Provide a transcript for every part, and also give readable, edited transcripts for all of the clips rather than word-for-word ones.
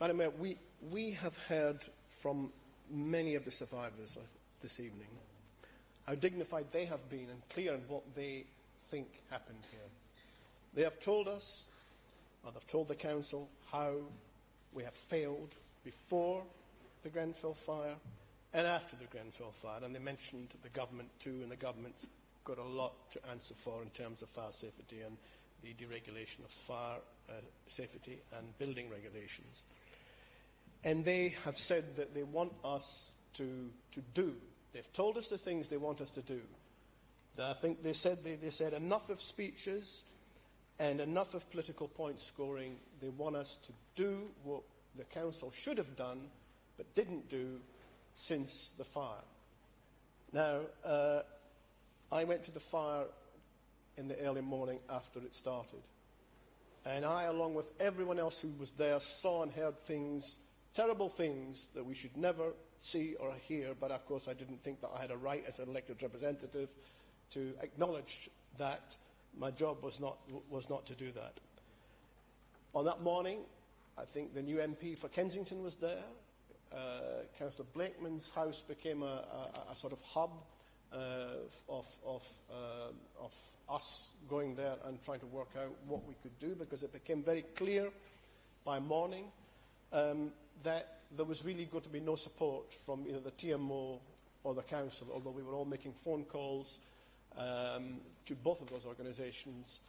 Madam Mayor, we have heard from many of the survivors this evening how dignified they have been and clear in what they think happened here. They have told us, or they've told the Council, how we have failed before the Grenfell fire and after the Grenfell fire, and they mentioned the government too, and the government's got a lot to answer for in terms of fire safety and the deregulation of fire safety and building regulations. And they have said that they want us to do. They've told us the things they want us to do. I think they said enough of speeches and enough of political point scoring. They want us to do what the Council should have done but didn't do since the fire. Now, I went to the fire in the early morning after it started. And I, along with everyone else who was there, saw and heard things, terrible things that we should never see or hear. But of course, I didn't think that I had a right as an elected representative to acknowledge that. My job was not to do that. On that morning, I think the new MP for Kensington was there. Councillor Blakeman's house became a sort of hub of us going there and trying to work out what we could do, because it became very clear by morning that there was really going to be no support from either the TMO or the Council, although we were all making phone calls to both of those organisations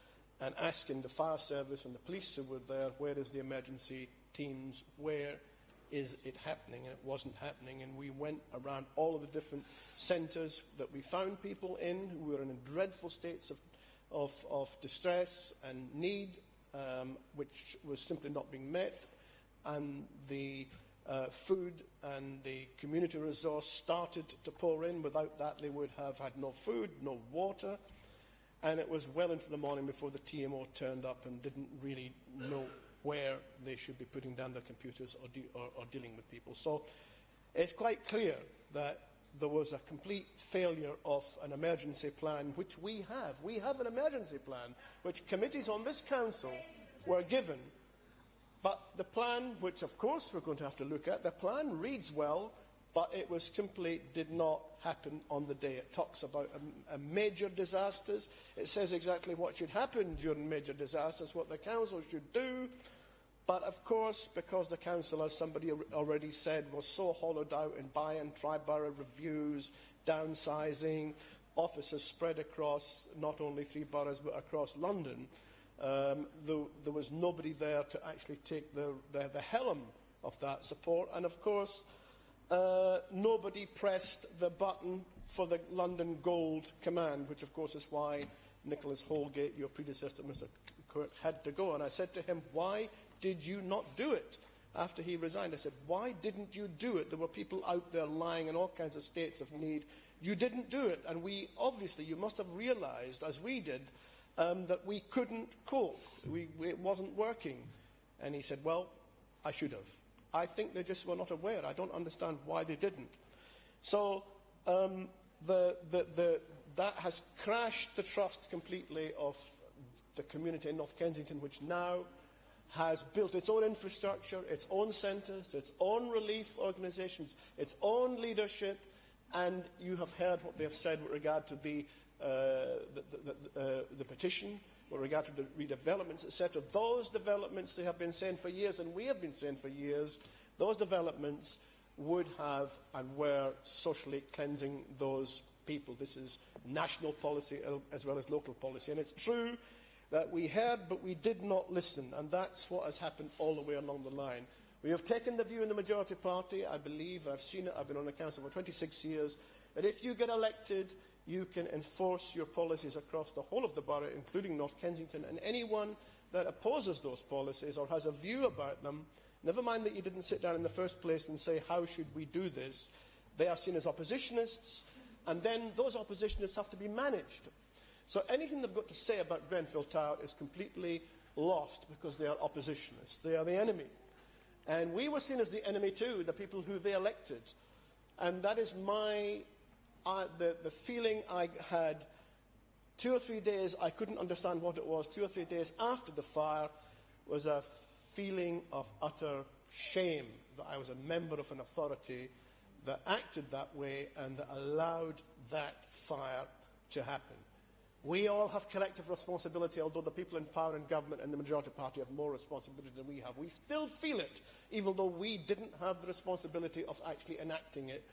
and asking the fire service and the police who were there, where is the emergency teams, where is it happening? And it wasn't happening. And we went around all of the different centres that we found people in who were in dreadful states of distress and need, which was simply not being met. And the food and the community resource started to pour in. Without that, they would have had no food, no water. And it was well into the morning before the TMO turned up and didn't really know where they should be putting down their computers or dealing with people. So it's quite clear that there was a complete failure of an emergency plan, which we have. We have an emergency plan, which committees on this Council were given. But the plan, which of course we're going to have to look at, the plan reads well, but it was simply did not happen on the day. It talks about major disasters. It says exactly what should happen during major disasters, what the Council should do. But of course, because the Council, as somebody already said, was so hollowed out in by and tri-borough reviews, downsizing, offices spread across not only 3 boroughs but across London, there was nobody there to actually take the helm of that support. And of course, nobody pressed the button for the London Gold Command, which of course is why Nicholas Holgate, your predecessor, Mr. Kirk, had to go. And I said to him, why did you not do it? After he resigned, I said, why didn't you do it? There were people out there lying in all kinds of states of need. You didn't do it. And we, obviously, you must have realised, as we did, that we couldn't cope. It wasn't working. And he said, well, I should have. I think they just were not aware. I don't understand why they didn't. So that has crashed the trust completely of the community in North Kensington, which now has built its own infrastructure, its own centres, its own relief organisations, its own leadership, and you have heard what they have said with regard to the petition, with regard to the redevelopments, etc. Those developments, they have been saying for years, and we have been saying for years, those developments would have and were socially cleansing those people. This is national policy as well as local policy. And it's true that we heard, but we did not listen. And that's what has happened all the way along the line. We have taken the view in the majority party, I believe, I've seen it, I've been on the council for 26 years, that if you get elected, you can enforce your policies across the whole of the borough, including North Kensington, and anyone that opposes those policies or has a view about them, never mind that you didn't sit down in the first place and say, how should we do this? They are seen as oppositionists, and then those oppositionists have to be managed. So anything they've got to say about Grenfell Tower is completely lost because they are oppositionists. They are the enemy. And we were seen as the enemy too, the people who they elected. And that is the feeling I had 2 or 3 days. I couldn't understand what it was. 2 or 3 days after the fire was a feeling of utter shame that I was a member of an authority that acted that way and that allowed that fire to happen. We all have collective responsibility, although the people in power and government and the majority party have more responsibility than we have. We still feel it, even though we didn't have the responsibility of actually enacting it,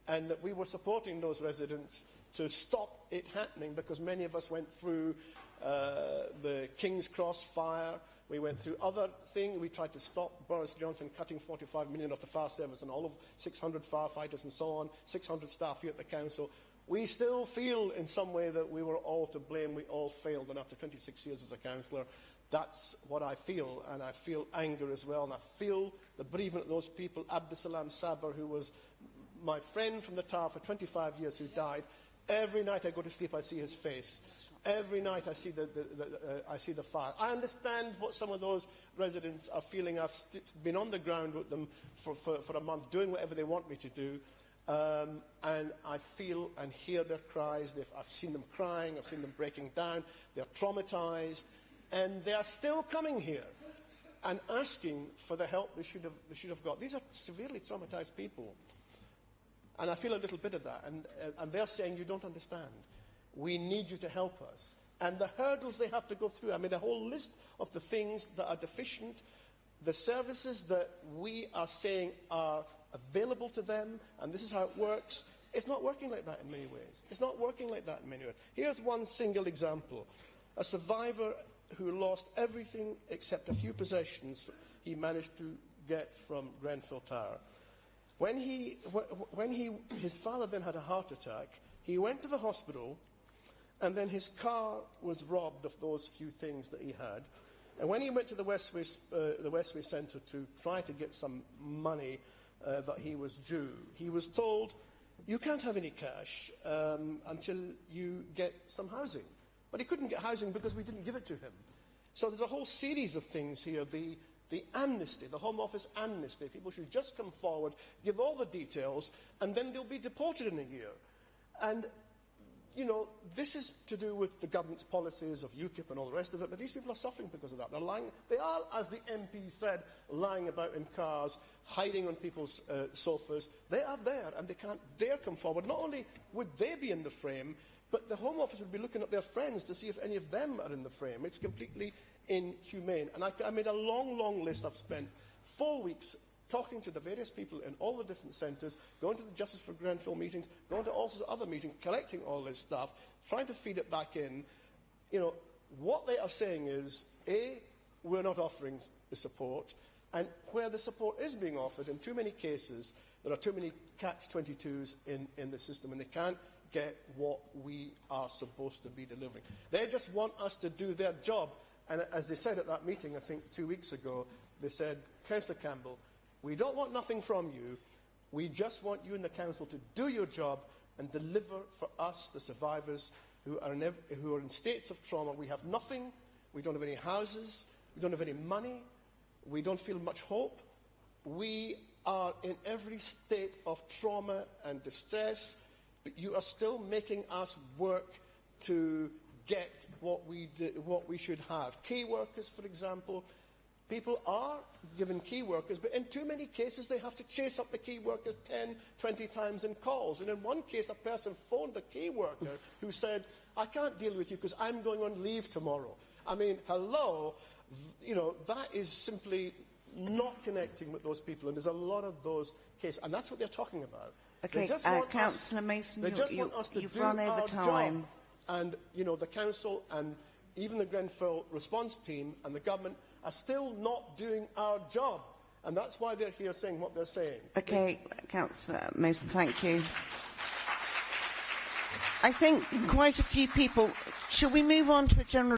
and that we were supporting those residents to stop it happening, because many of us went through the King's Cross fire. We went through other things. We tried to stop Boris Johnson cutting 45 million off the fire service and all of 600 firefighters and so on, 600 staff here at the council. We still feel in some way that we were all to blame, we all failed, and after 26 years as a councillor, that's what I feel, and I feel anger as well, and I feel the bereavement of those people. Abdusalam Sabir, who was my friend from the Tower for 25 years, who died. Every night I go to sleep, I see his face. Every night I see the fire. I understand what some of those residents are feeling. I've been on the ground with them for a month, doing whatever they want me to do. And I feel and hear their cries. I've seen them crying, I've seen them breaking down, they're traumatised, and they are still coming here and asking for the help they should have got. These are severely traumatised people. And I feel a little bit of that. And they're saying, you don't understand. We need you to help us. And the hurdles they have to go through, I made a whole list of the things that are deficient, the services that we are saying are available to them, and this is how it works. It's not working like that in many ways. It's not working like that in many ways. Here's one single example. A survivor who lost everything except a few possessions he managed to get from Grenfell Tower. When his father then had a heart attack, he went to the hospital, and then his car was robbed of those few things that he had. And when he went to the Westway Centre to try to get some money that he was due, he was told, you can't have any cash until you get some housing. But he couldn't get housing because we didn't give it to him. So there's a whole series of things here. The amnesty, the Home Office amnesty. People should just come forward, give all the details, and then they'll be deported in a year. And, you know, this is to do with the government's policies of UKIP and all the rest of it, but these people are suffering because of that. They're lying. They are, as the MP said, lying about in cars, hiding on people's sofas. They are there, and they can't dare come forward. Not only would they be in the frame, but the Home Office would be looking at their friends to see if any of them are in the frame. It's completely inhumane. And I made a long, long list. I've spent 4 weeks talking to the various people in all the different centres, going to the Justice for Grenfell meetings, going to all sorts of other meetings, collecting all this stuff, trying to feed it back in. You know, what they are saying is, A, we're not offering the support, and where the support is being offered, in too many cases, there are too many catch-22s in the system, and they can't get what we are supposed to be delivering. They just want us to do their job. And as they said at that meeting, I think 2 weeks ago, they said, Councillor Campbell, we don't want nothing from you. We just want you in the council to do your job and deliver for us, the survivors, who are in states of trauma. We have nothing. We don't have any houses. We don't have any money. We don't feel much hope. We are in every state of trauma and distress. But you are still making us work to get what we should have. Key workers, for example. People are given key workers, but in too many cases they have to chase up the key workers 10, 20 times in calls. And in one case, a person phoned the key worker who said, I can't deal with you because I'm going on leave tomorrow. I mean, hello, you know, that is simply not connecting with those people. And there's a lot of those cases, and that's what they're talking about. Okay, Councillor Mason, you've run over time. Job. And, you know, the council and even the Grenfell response team and the government are still not doing our job. And that's why they're here saying what they're saying. Okay, Councillor Mason, thank you. I think quite a few people... Shall we move on to a general...